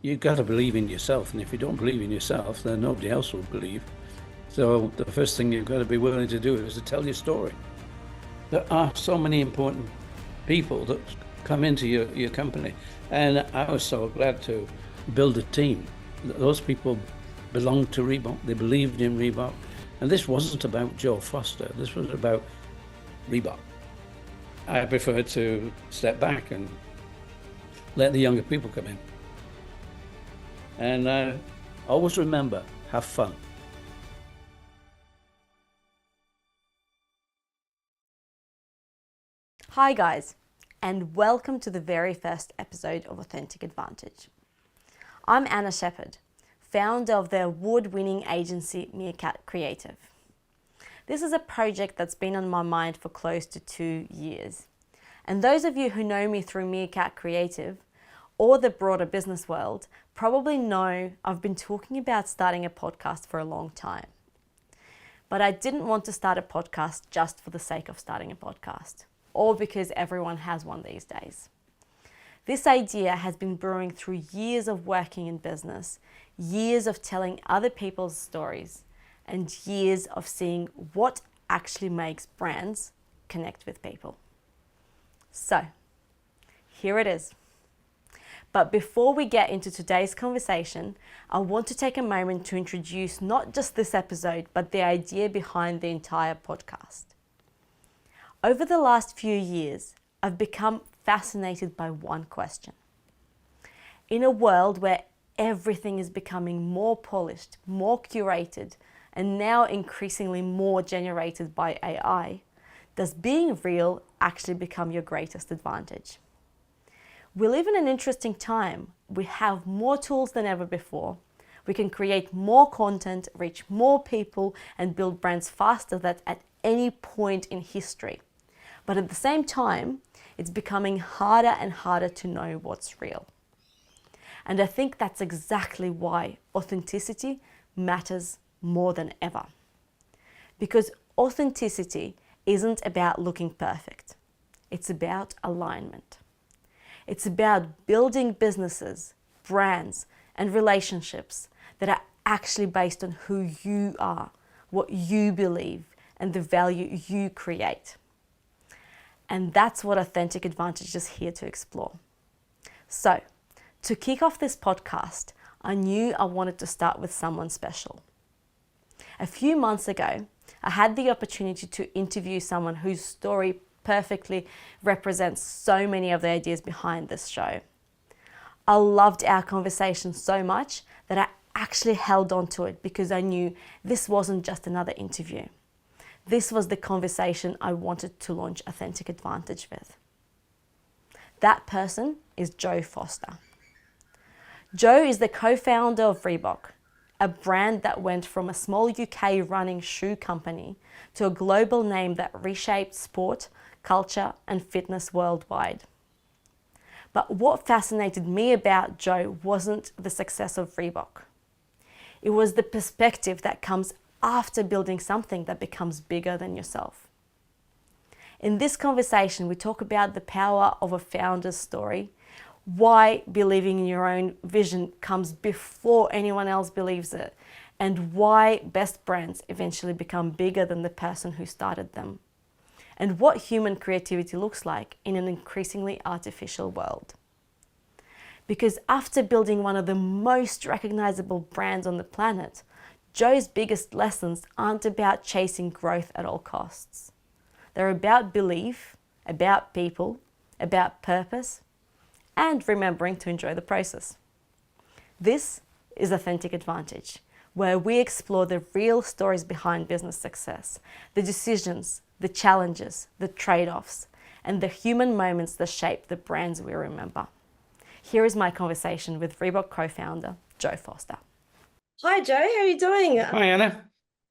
you've got to believe in yourself. And if you don't believe in yourself, then nobody else will believe. So the first thing you've got to be willing to do is to tell your story. There are so many important people that come into your company. And I was so glad to build a team. Those people belonged to Reebok. They believed in Reebok. And this wasn't about Joe Foster. This was about Reebok. I prefer to step back and let the younger people come in. And always remember, have fun. Hi guys, and welcome to the very first episode of Authentic Advantage. I'm Anna Shepherd, founder of the award-winning agency Meerkat Creative. This is a project that's been on my mind for close to 2 years. And those of you who know me through Meerkat Creative or the broader business world probably know I've been talking about starting a podcast for a long time. But I didn't want to start a podcast just for the sake of starting a podcast, or because everyone has one these days. This idea has been brewing through years of working in business, years of telling other people's stories, and years of seeing what actually makes brands connect with people. So, here it is. But before we get into today's conversation, I want to take a moment to introduce not just this episode, but the idea behind the entire podcast. Over the last few years, I've become fascinated by one question. In a world where everything is becoming more polished, more curated, and now increasingly more generated by AI, does being real actually become your greatest advantage? We live in an interesting time. We have more tools than ever before. We can create more content, reach more people, and build brands faster than at any point in history. But at the same time, it's becoming harder and harder to know what's real. And I think that's exactly why authenticity matters more than ever. Because authenticity isn't about looking perfect. It's about alignment. It's about building businesses, brands, and relationships that are actually based on who you are, what you believe, and the value you create. And that's what Authentic Advantage is here to explore. So, to kick off this podcast, I knew I wanted to start with someone special. A few months ago, I had the opportunity to interview someone whose story perfectly represents so many of the ideas behind this show. I loved our conversation so much that I actually held on to it because I knew this wasn't just another interview. This was the conversation I wanted to launch Authentic Advantage with. That person is Joe Foster. Joe is the co-founder of Reebok, a brand that went from a small UK running shoe company to a global name that reshaped sport, culture, and fitness worldwide. But what fascinated me about Joe wasn't the success of Reebok. It was the perspective that comes after building something that becomes bigger than yourself. In this conversation, we talk about the power of a founder's story, why believing in your own vision comes before anyone else believes it, and why best brands eventually become bigger than the person who started them, and what human creativity looks like in an increasingly artificial world. Because after building one of the most recognizable brands on the planet, Joe's biggest lessons aren't about chasing growth at all costs. They're about belief, about people, about purpose, and remembering to enjoy the process. This is Authentic Advantage, where we explore the real stories behind business success, the decisions, the challenges, the trade-offs, and the human moments that shape the brands we remember. Here is my conversation with Reebok co-founder, Joe Foster. Hi, Joe. How are you doing? Hi, Anna.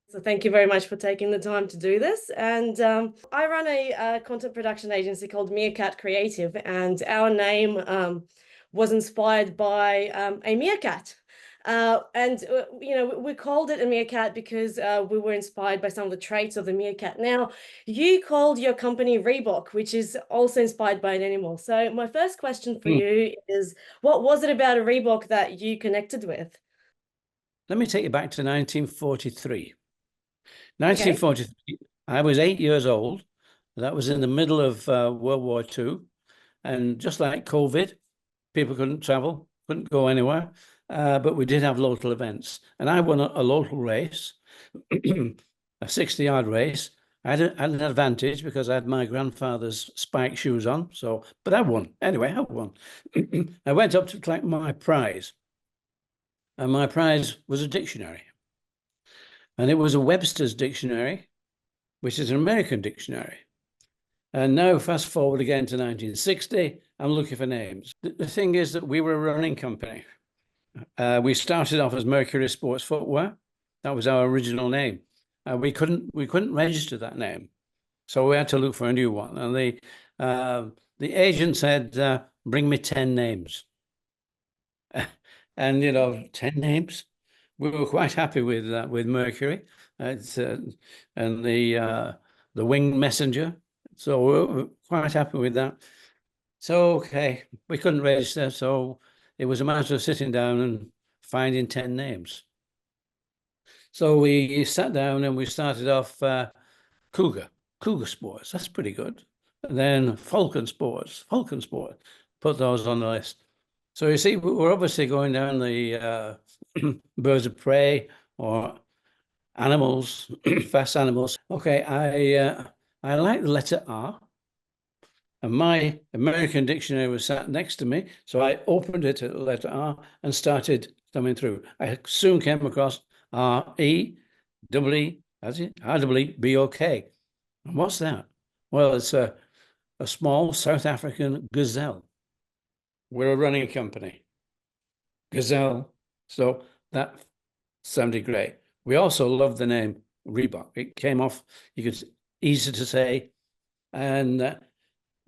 So thank you very much for taking the time to do this. And I run a content production agency called Meerkat Creative, and our name was inspired by a meerkat. We called it a meerkat because we were inspired by some of the traits of the meerkat. Now, you called your company Reebok, which is also inspired by an animal. So my first question for you is, what was it about a Reebok that you connected with? Let me take you back to 1943. Okay. 1943, I was 8 years old. That was in the middle of World War II. And just like COVID, people couldn't travel, couldn't go anywhere. But we did have local events. And I won a local race, a 60-yard race. I had an advantage because I had my grandfather's spike shoes on. But I won. Anyway, I won. I went up to collect my prize. And my prize was a dictionary. And it was a Webster's dictionary, which is an American dictionary. And now, fast forward again to 1960, I'm looking for names. The thing is that we were a running company. We started off as Mercury Sports Footwear. That was our original name. We couldn't register that name, so we had to look for a new one. And the agent said, "Bring me 10 names." And 10 names. We were quite happy with Mercury, and the Winged Messenger. So we were quite happy with that. So okay, we couldn't register, so it was a matter of sitting down and finding 10 names. So we sat down and we started off Cougar Sports. That's pretty good. And then Falcon Sports, put those on the list. So you see, we're obviously going down the birds of prey or animals, fast animals. Okay, I like the letter R. And my American dictionary was sat next to me. So I opened it at the letter R and started thumbing through. I soon came across R-E-E-E-B-O-K. And what's that? Well, it's a small South African gazelle. We're a running company. Gazelle. So that sounded great. We also loved the name Reebok. It came off, easy to say. And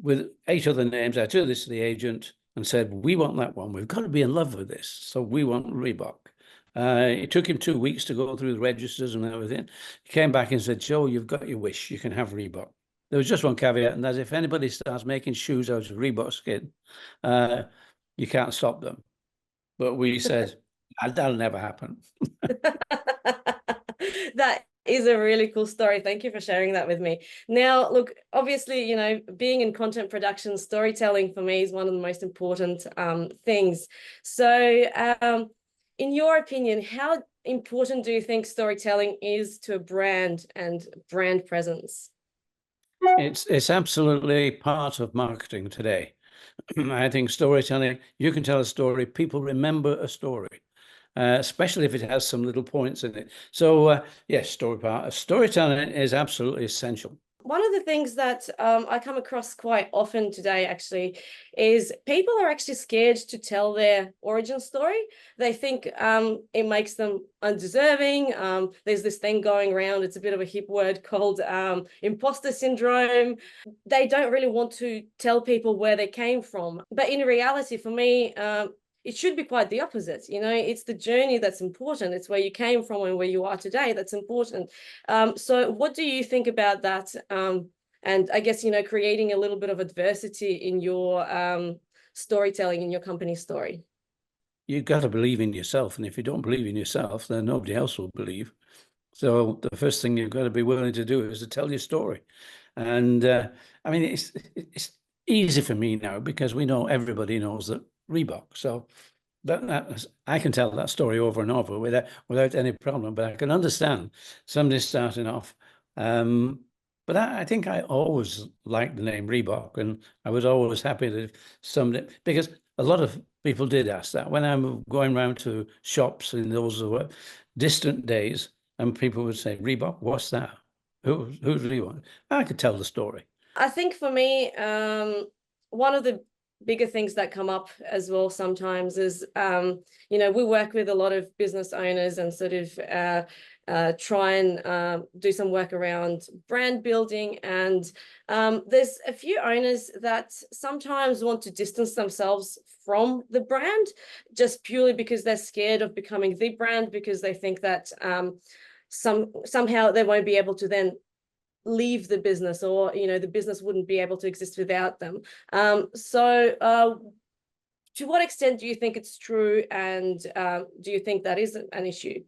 with 8 other names, I took this to the agent and said, "We want that one. We've got to be in love with this. So we want Reebok." It took him 2 weeks to go through the registers and everything. He came back and said, "Joe, you've got your wish. You can have Reebok." There was just one caveat, and that's if anybody starts making shoes out of Reebok skin, you can't stop them. But we said, that'll never happen. That is a really cool story. Thank you for sharing that with me. Now, look, obviously, being in content production, storytelling for me is one of the most important things. So, in your opinion, how important do you think storytelling is to a brand and brand presence? It's absolutely part of marketing today. I think storytelling, you can tell a story, people remember a story. Especially if it has some little points in it. So yes, storytelling is absolutely essential. One of the things that I come across quite often today, actually, is people are actually scared to tell their origin story. They think it makes them undeserving. There's this thing going around, it's a bit of a hip word called imposter syndrome. They don't really want to tell people where they came from. But in reality, for me, it should be quite the opposite. It's the journey that's important. It's where you came from and where you are today that's important. So what do you think about that? And I guess, creating a little bit of adversity in your storytelling, in your company story. You've got to believe in yourself. And if you don't believe in yourself, then nobody else will believe. So the first thing you've got to be willing to do is to tell your story. And I mean, it's easy for me now because we know everybody knows that Reebok. So that I can tell that story over and over without any problem. But I can understand somebody starting off. But I think I always liked the name Reebok, and I was always happy that somebody, because a lot of people did ask that when I'm going around to shops in those distant days, and people would say, "Reebok, what's that? Who's Reebok?" I could tell the story. I think for me, one of the bigger things that come up as well sometimes is, we work with a lot of business owners and sort of try and do some work around brand building. And there's a few owners that sometimes want to distance themselves from the brand just purely because they're scared of becoming the brand, because they think that somehow they won't be able to then leave the business, or the business wouldn't be able to exist without them. To what extent do you think it's true, and do you think that is an issue?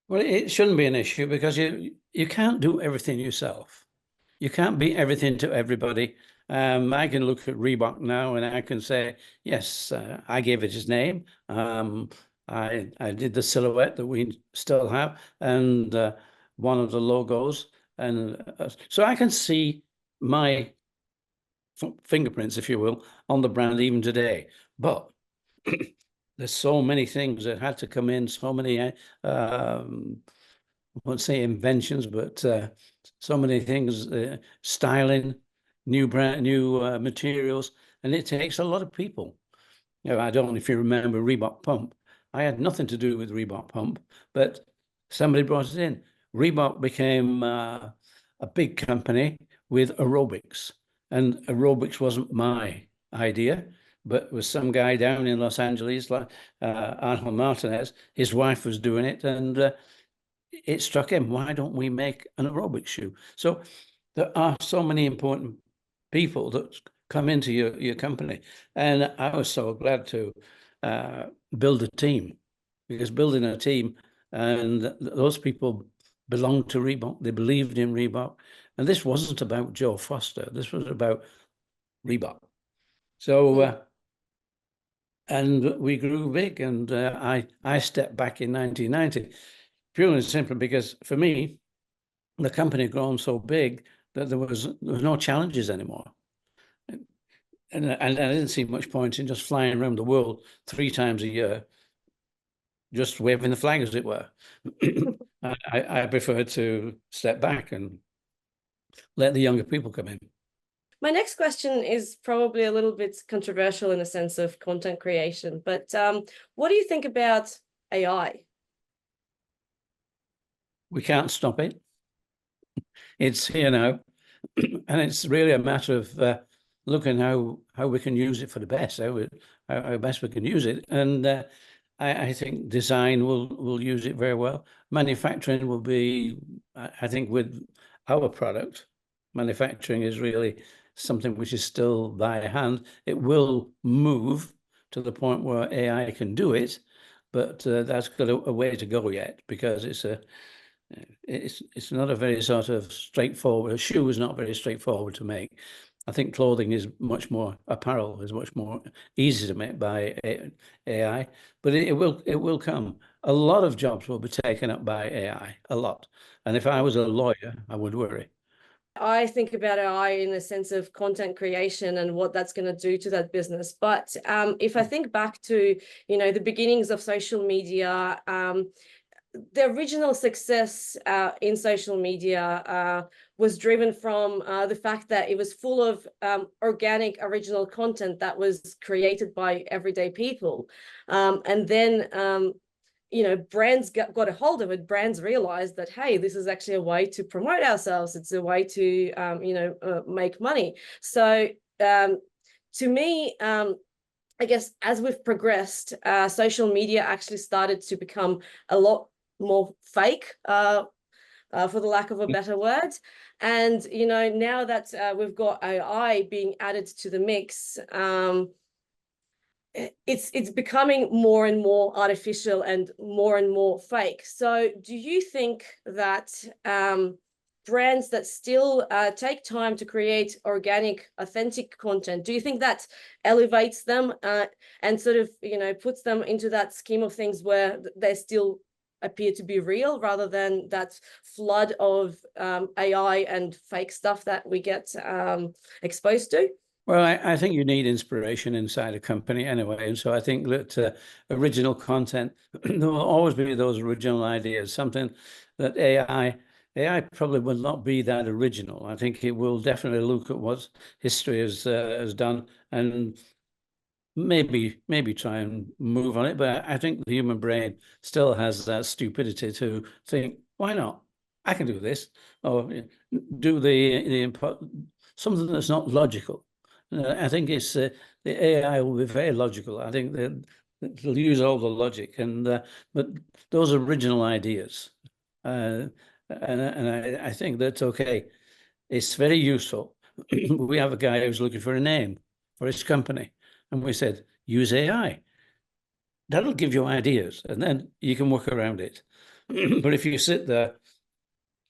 Well, it shouldn't be an issue, because you can't do everything yourself. You can't be everything to everybody. I can look at Reebok now and I can say, yes, I gave it its name. I did the silhouette that we still have, and one of the logos. And so I can see my fingerprints, if you will, on the brand even today. But there's so many things that had to come in, so many, I won't say inventions, but so many things, styling, new materials, and it takes a lot of people. I don't know if you remember Reebok Pump. I had nothing to do with Reebok Pump, but somebody brought it in. Reebok became a big company with aerobics, and aerobics wasn't my idea, but it was some guy down in Los Angeles, like Angel Martinez. His wife was doing it, and it struck him, why don't we make an aerobic shoe? So there are so many important people that come into your company. And I was so glad to build a team, because building a team, and those people belonged to Reebok, they believed in Reebok. And this wasn't about Joe Foster, this was about Reebok. So, and we grew big, and I stepped back in 1990, purely and simply because for me, the company had grown so big that there was no challenges anymore. And I didn't see much point in just flying around the world 3 times a year, just waving the flag, as it were. I prefer to step back and let the younger people come in. My next question is probably a little bit controversial in the sense of content creation, but what do you think about AI? We can't stop it. It's here now, and it's really a matter of looking how we can use it for the best, how best we can use it. And I think design will use it very well. Manufacturing will be, I think, with our product, manufacturing is really something which is still by hand. It will move to the point where AI can do it, but that's got a way to go yet, because it's not a very sort of straightforward. A shoe is not very straightforward to make. I think clothing is much more, apparel is much more easy to make by AI, but it will come. A lot of jobs will be taken up by AI, a lot. And if I was a lawyer, I would worry. I think about AI in the sense of content creation and what that's going to do to that business. But if I think back to, the beginnings of social media, the original success in social media was driven from the fact that it was full of organic, original content that was created by everyday people. And then brands got a hold of it. Brands realized that, hey, this is actually a way to promote ourselves. It's a way to, make money. So to me, I guess as we've progressed, social media actually started to become a lot more fake, for the lack of a better word. And, now that we've got AI being added to the mix, it's becoming more and more artificial and more fake. So do you think that brands that still take time to create organic, authentic content, do you think that elevates them and sort of, puts them into that scheme of things where they still appear to be real, rather than that flood of AI and fake stuff that we get exposed to? Well, I think you need inspiration inside a company anyway. And so I think that original content, there will always be those original ideas, something that AI probably will not be that original. I think it will definitely look at what history has done and maybe try and move on it. But I think the human brain still has that stupidity to think, why not? I can do this, or do something that's not logical. I think it's the AI will be very logical. I think that they'll use all the logic, but those original ideas, and I think that's okay. It's very useful. We have a guy who's looking for a name for his company, and we said, use AI. That'll give you ideas, and then you can work around it. But if you sit there,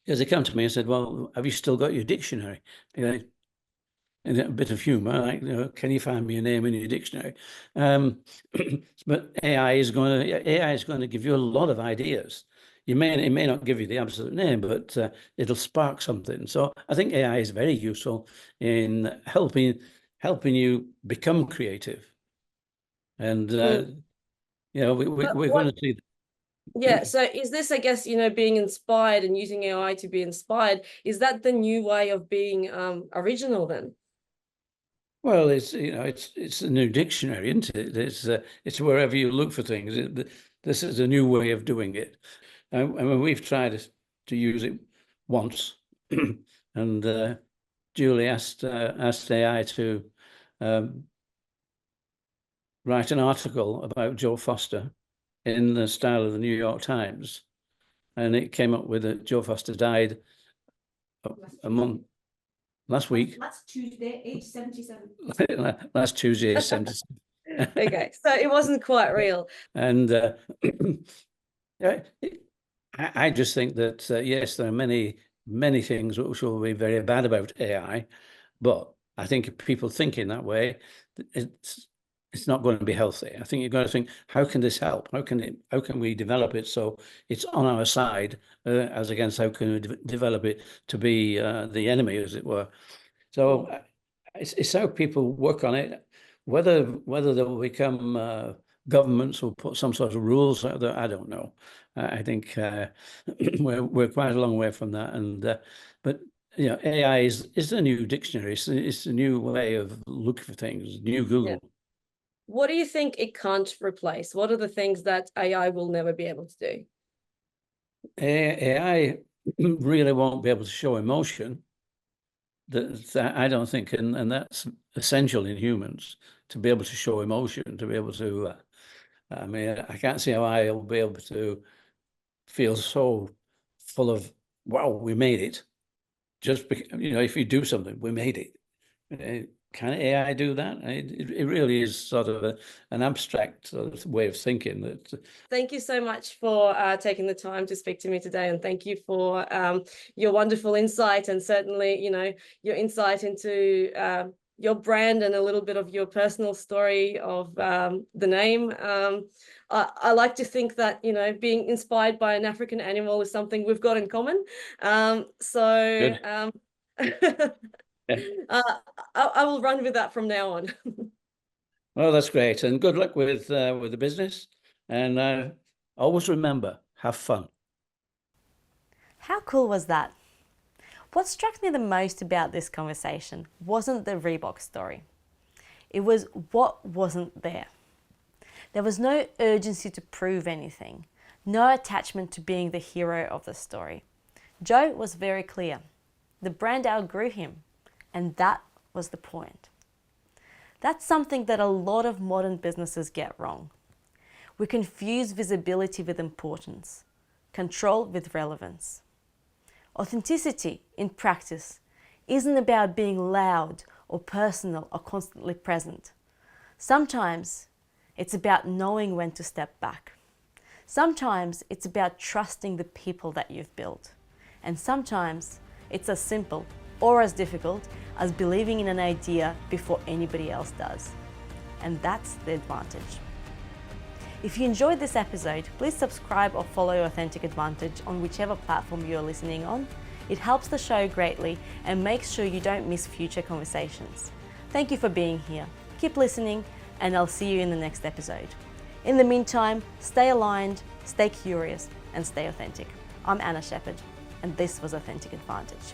as they come to me and said, well, have you still got your dictionary? And a bit of humor, like, can you find me a name in your dictionary? But AI is going to give you a lot of ideas. It may not give you the absolute name, but it'll spark something. So I think AI is very useful in helping you become creative. And we're going to see. Yeah, so is this, I guess, being inspired and using AI to be inspired, is that the new way of being original then? Well, it's a new dictionary, isn't it? It's wherever you look for things. This is a new way of doing it. I mean, we've tried to use it once, and Julie asked AI to write an article about Joe Foster in the style of the New York Times, and it came up with Joe Foster died a month. Last week. Last Tuesday, age 77. Last Tuesday, age 77. Okay, so it wasn't quite real. And I just think that, yes, there are many things which will be very bad about AI, but I think if people think in that way, it's not going to be healthy. I think you're going to think, how can this help? How can we develop it so it's on our side, as against how can we develop it to be the enemy, as it were? So it's how people work on it. Whether they will become governments will put some sort of rules out there, I don't know. I think we're quite a long way from that. And but AI is a new dictionary. It's a new way of looking for things. New Google. Yeah. What do you think it can't replace? What are the things that AI will never be able to do? AI really won't be able to show emotion. That I don't think, and that's essential in humans, to be able to show emotion, to be able to. I mean, I can't see how I will be able to feel so full of, wow, we made it. Just because, if you do something, we made it. Can AI do that? It really is sort of an abstract sort of way of thinking. That. Thank you so much for taking the time to speak to me today, and thank you for your wonderful insight, and certainly, your insight into your brand and a little bit of your personal story of the name. I like to think that, being inspired by an African animal is something we've got in common. I will run with that from now on. Well, that's great, and good luck with the business. And always remember, have fun. How cool was that? What struck me the most about this conversation wasn't the Reebok story. It was what wasn't there. There was no urgency to prove anything, no attachment to being the hero of the story. Joe was very clear. The brand outgrew him, and that was the point. That's something that a lot of modern businesses get wrong. We confuse visibility with importance, control with relevance. Authenticity in practice isn't about being loud or personal or constantly present. Sometimes it's about knowing when to step back. Sometimes it's about trusting the people that you've built. And sometimes it's as simple or as difficult as believing in an idea before anybody else does. And that's the advantage. If you enjoyed this episode, please subscribe or follow Authentic Advantage on whichever platform you're listening on. It helps the show greatly and makes sure you don't miss future conversations. Thank you for being here. Keep listening, and I'll see you in the next episode. In the meantime, stay aligned, stay curious, and stay authentic. I'm Anna Shepherd, and this was Authentic Advantage.